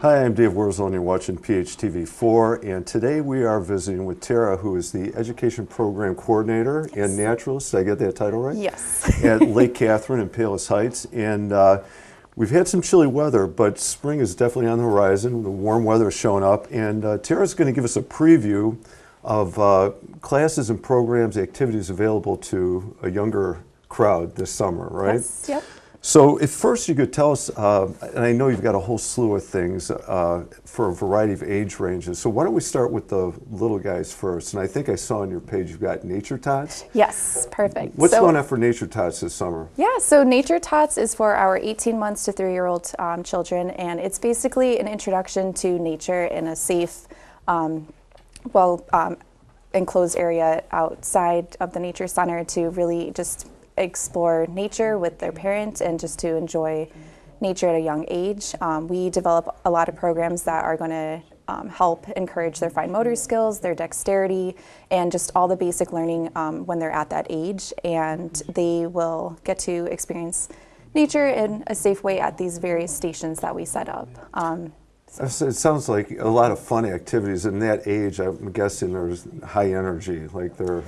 Hi, I'm Dave Wurzel and you're watching PHTV4, and today we are visiting with Tara, who is the Education Program Coordinator and Naturalist, did I get that title right? Yes. At Lake Katherine in Palos Heights. And we've had some chilly weather, but spring is definitely on the horizon. The warm weather is showing up, and Tara's going to give us a preview of classes and programs, activities available to a younger crowd this summer, right? Yes, yep. So if first you could tell us, and I know you've got a whole slew of things for a variety of age ranges, so why don't we start with the little guys first? And I think I saw on your page you've got Nature Tots. Yes, perfect. What's going on for Nature Tots this summer? Yeah, so Nature Tots is for our 18 months to 3-year-old children, and it's basically an introduction to nature in a safe, enclosed area outside of the nature center to really just explore nature with their parents and just to enjoy nature at a young age. We develop a lot of programs that are going to help encourage their fine motor skills, their dexterity, and just all the basic learning when they're at that age. And they will get to experience nature in a safe way at these various stations that we set up. It sounds like a lot of fun activities. In that age, I'm guessing there's high energy, like they're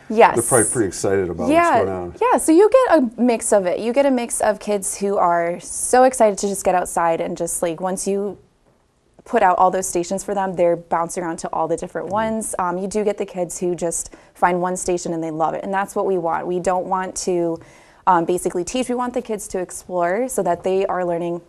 probably pretty excited about what's going on. Yeah, so you get a mix of it. You get a mix of kids who are so excited to just get outside and just like once you put out all those stations for them, they're bouncing around to all the different ones. You do get the kids who just find one station and they love it, and that's what we want. We don't want to basically teach. We want the kids to explore so that they are learning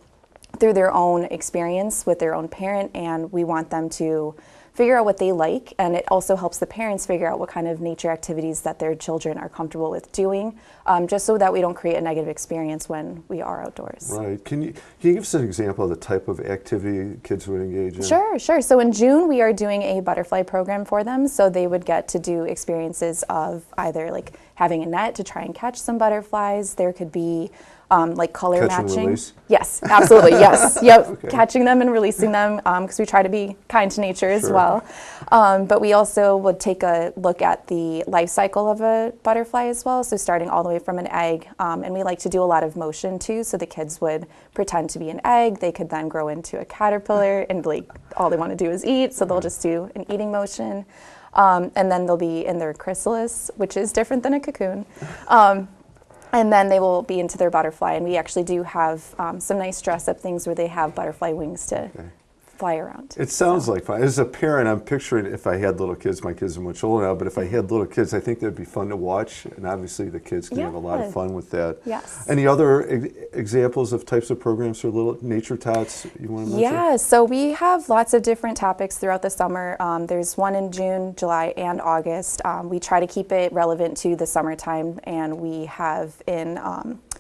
through their own experience with their own parent, and we want them to figure out what they like, and it also helps the parents figure out what kind of nature activities that their children are comfortable with doing, just so that we don't create a negative experience when we are outdoors. Right. Can you give us an example of the type of activity kids would engage in? Sure. So in June, we are doing a butterfly program for them, so they would get to do experiences of either like having a net to try and catch some butterflies. There could be like color Catch matching. And release? Yes, absolutely. Yes, yep. Okay. Catching them and releasing them because we try to be kind to nature as well. But we also would take a look at the life cycle of a butterfly as well. So starting all the way from an egg, and we like to do a lot of motion too. So the kids would pretend to be an egg. They could then grow into a caterpillar, and like all they want to do is eat. So they'll just do an eating motion, and then they'll be in their chrysalis, which is different than a cocoon. And then they will be into their butterfly, and we actually do have some nice dress-up things where they have butterfly wings to fly around. It sounds like fun. As a parent, I'm picturing if I had little kids, my kids are much older now, but if I had little kids, I think that'd be fun to watch, and obviously the kids can have a lot of fun with that. Yes. Any other examples of types of programs for little Nature Tots you want to mention? Yeah, so we have lots of different topics throughout the summer. There's one in June, July, and August. We try to keep it relevant to the summertime, and we have in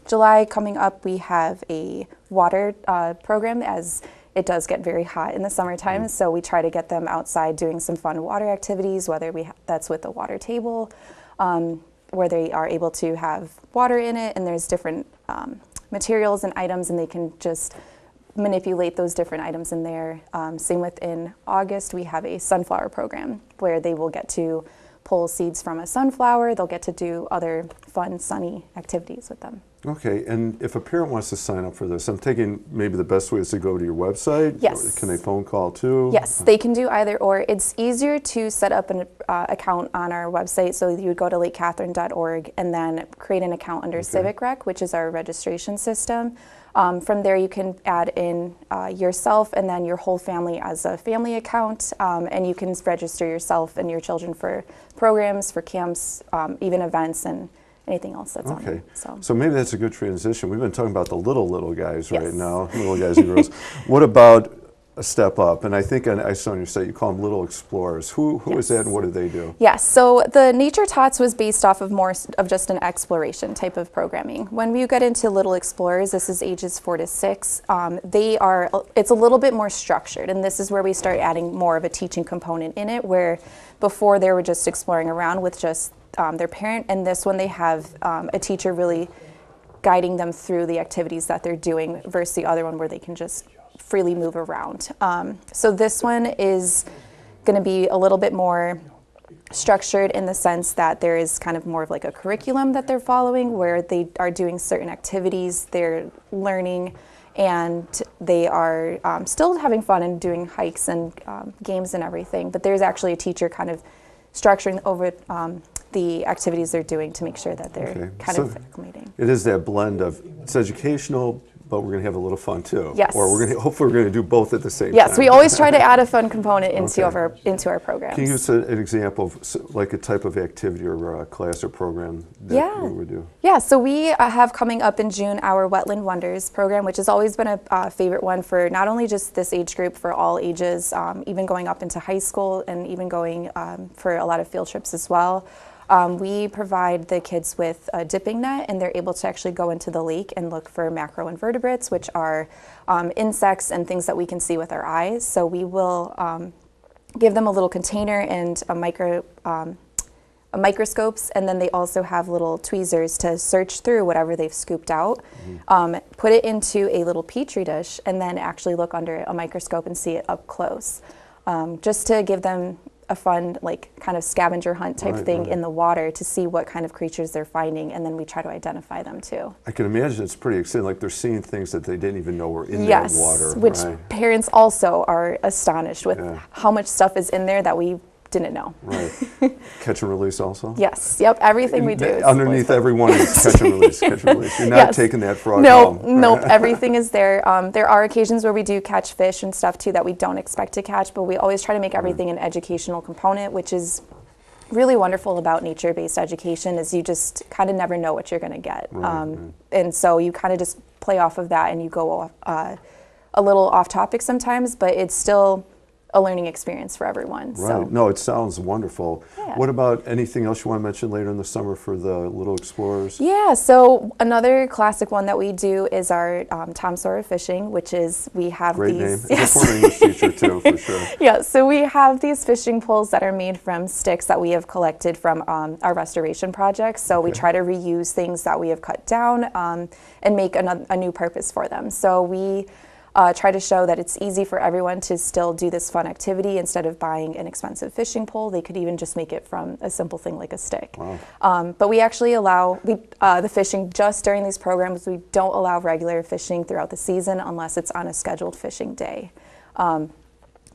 July coming up, we have a water program as it does get very hot in the summertime, so we try to get them outside doing some fun water activities, whether that's with a water table, where they are able to have water in it, and there's different materials and items, and they can just manipulate those different items in there. Same within August, we have a sunflower program where they will get to pull seeds from a sunflower. They'll get to do other fun, sunny activities with them. Okay, and if a parent wants to sign up for this, I'm thinking maybe the best way is to go to your website? Yes. Can they phone call too? Yes, they can do either or. It's easier to set up an account on our website, so you would go to lakekatherine.org and then create an account under Civic Rec, which is our registration system. From there you can add in yourself and then your whole family as a family account, and you can register yourself and your children for programs, for camps, even events, and anything else that's on there. So maybe that's a good transition. We've been talking about the little guys right now, little guys and girls. What about a step up? And I think I saw on your site you call them Little Explorers. Who is that and what do they do? Yes, so the Nature Tots was based off of more of just an exploration type of programming. When we get into Little Explorers, this is ages 4 to 6, it's a little bit more structured, and this is where we start adding more of a teaching component in it, where before they were just exploring around with just their parent, and this one they have a teacher really guiding them through the activities that they're doing versus the other one where they can just freely move around. So this one is going to be a little bit more structured in the sense that there is kind of more of like a curriculum that they're following where they are doing certain activities, they're learning, and they are still having fun and doing hikes and games and everything, but there's actually a teacher kind of structuring over the activities they're doing to make sure that they're kind of acclimating. It is that blend of, it's educational, but we're going to have a little fun too. Yes. Or hopefully we're going to do both at the same time. Yes, we always try to add a fun component into our programs. Can you give us an example of like a type of activity or class or program that we would do? Yeah, so we have coming up in June our Wetland Wonders program, which has always been a favorite one for not only just this age group, for all ages, even going up into high school and even going for a lot of field trips as well. We provide the kids with a dipping net, and they're able to actually go into the lake and look for macroinvertebrates, which are insects and things that we can see with our eyes. So we will give them a little container and microscopes, and then they also have little tweezers to search through whatever they've scooped out, put it into a little petri dish, and then actually look under a microscope and see it up close, just to give them a fun, like, kind of scavenger hunt type thing in the water to see what kind of creatures they're finding, and then we try to identify them too. I can imagine it's pretty exciting, like they're seeing things that they didn't even know were in that water. Yes, which parents also are astonished with how much stuff is in there that we didn't know. Right. Catch and release also? Yes, yep, everything we do is underneath every one is catch and release, catch and release. You're not taking that frog home. Right? Nope, everything is there. There are occasions where we do catch fish and stuff too that we don't expect to catch, but we always try to make everything an educational component, which is really wonderful about nature-based education, is you just kind of never know what you're going to get. And so you kind of just play off of that, and you go off, a little off topic sometimes, but it's still a learning experience for everyone. Right. So. No, it sounds wonderful. Yeah. What about anything else you want to mention later in the summer for the Little Explorers? Yeah, so another classic one that we do is our Tom Sawyer fishing, which is we have Great these. name. It's a former English teacher too, for sure. Yeah, so we have these fishing poles that are made from sticks that we have collected from our restoration projects. So we try to reuse things that we have cut down and make a new purpose for them. So we try to show that it's easy for everyone to still do this fun activity. Instead of buying an expensive fishing pole, they could even just make it from a simple thing like a stick. Wow. But we actually allow the fishing just during these programs. We don't allow regular fishing throughout the season unless it's on a scheduled fishing day.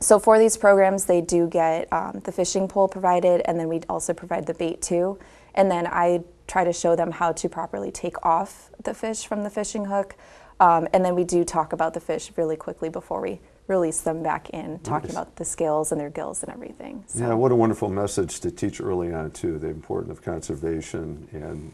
So for these programs, they do get the fishing pole provided, and then we also provide the bait too. And then I try to show them how to properly take off the fish from the fishing hook. And then we do talk about the fish really quickly before we release them back in, talking about the scales and their gills and everything. So. Yeah, what a wonderful message to teach early on too, the importance of conservation and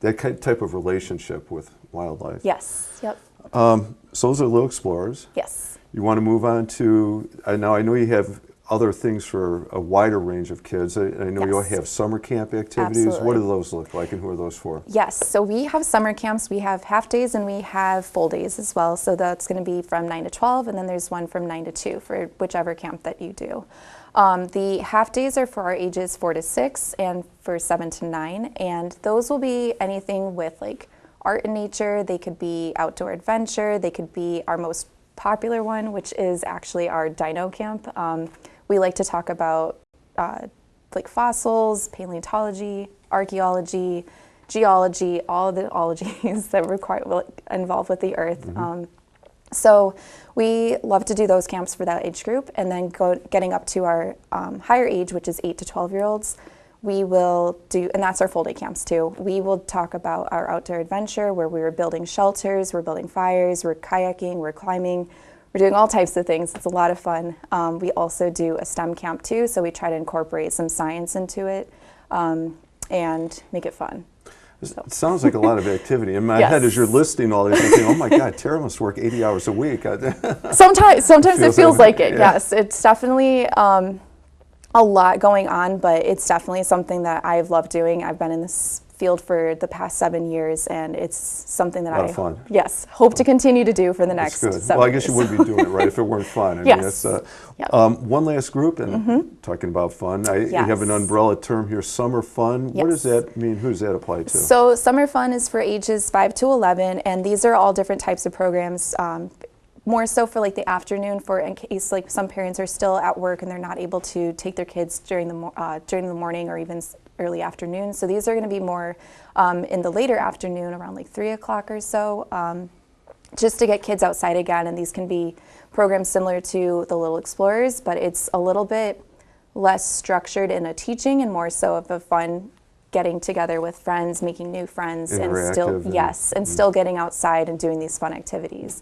that type of relationship with wildlife. Yes, yep. So those are Little Explorers. Yes. You want to move on to, now I know you have other things for a wider range of kids. I know you all have summer camp activities. Absolutely. What do those look like, and who are those for? Yes, so we have summer camps. We have half days and we have full days as well. So that's going to be from 9 to 12, and then there's one from 9 to 2 for whichever camp that you do. The half days are for our ages 4 to 6 and for 7 to 9, and those will be anything with like art and nature. They could be outdoor adventure. They could be our most popular one, which is actually our dino camp. We like to talk about like fossils, paleontology, archaeology, geology, all of the ologies that involved with the earth. So we love to do those camps for that age group, and then getting up to our higher age, which is 8 to 12-year-olds, we will do, and that's our full day camps too. We will talk about our outdoor adventure where we're building shelters, we're building fires, we're kayaking, we're climbing. We're doing all types of things. It's a lot of fun. We also do a STEM camp too, so we try to incorporate some science into it and make it fun. So. It sounds like a lot of activity. In my head, as you're listing all these, I'm thinking, oh my God, Tara must work 80 hours a week. Sometimes it feels like it, yes. It's definitely a lot going on, but it's definitely something that I've loved doing. I've been in this field for the past 7 years, and it's something that I hope to continue to do for the next 7 years. Well, I guess you wouldn't be doing it, right, if it weren't fun. I mean, it's, one last group, and talking about fun, you have an umbrella term here, summer fun. What does that mean? Who does that apply to? So summer fun is for ages 5 to 11, and these are all different types of programs. More so for like the afternoon, for in case like some parents are still at work and they're not able to take their kids during the morning or even early afternoon. So these are going to be more in the later afternoon, around like 3 o'clock or so. just to get kids outside again. And these can be programs similar to the Little Explorers, but it's a little bit less structured in a teaching and more so of a fun getting together with friends, making new friends, and still, yes, and still getting outside and doing these fun activities,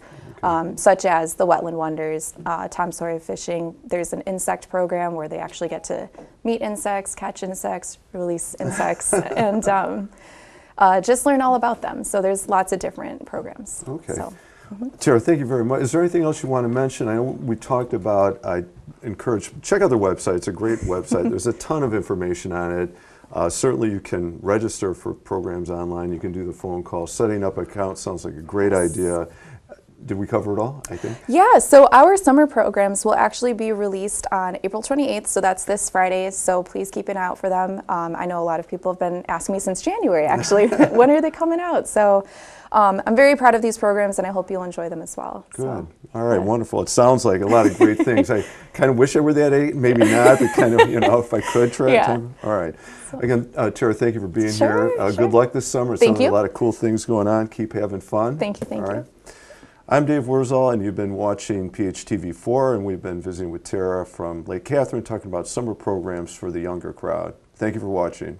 such as the Wetland Wonders, Tom Sawyer fishing. There's an insect program where they actually get to meet insects, catch insects, release insects, and just learn all about them. So there's lots of different programs. Okay. So, Tara, thank you very much. Is there anything else you want to mention? I know we talked about, I encourage, check out their website. It's a great website. There's a ton of information on it. Certainly you can register for programs online. You can do the phone call. Setting up an account sounds like a great idea. Did we cover it all, I think? Yeah, so our summer programs will actually be released on April 28th, so that's this Friday, so please keep an eye out for them. I know a lot of people have been asking me since January, actually, when are they coming out? So I'm very proud of these programs, and I hope you'll enjoy them as well. Good. So, All right, wonderful. It sounds like a lot of great things. I kind of wish I were that age, maybe not, but kind of, if I could try Yeah. to. All right. Again, Tara, thank you for being Sure, here. sure. Good luck this summer. It Thank sounds like you. a lot of cool things going on. Keep having fun. Thank you, thank All you. right. I'm Dave Wurzel, and you've been watching PHTV4, and we've been visiting with Tara from Lake Katherine talking about summer programs for the younger crowd. Thank you for watching.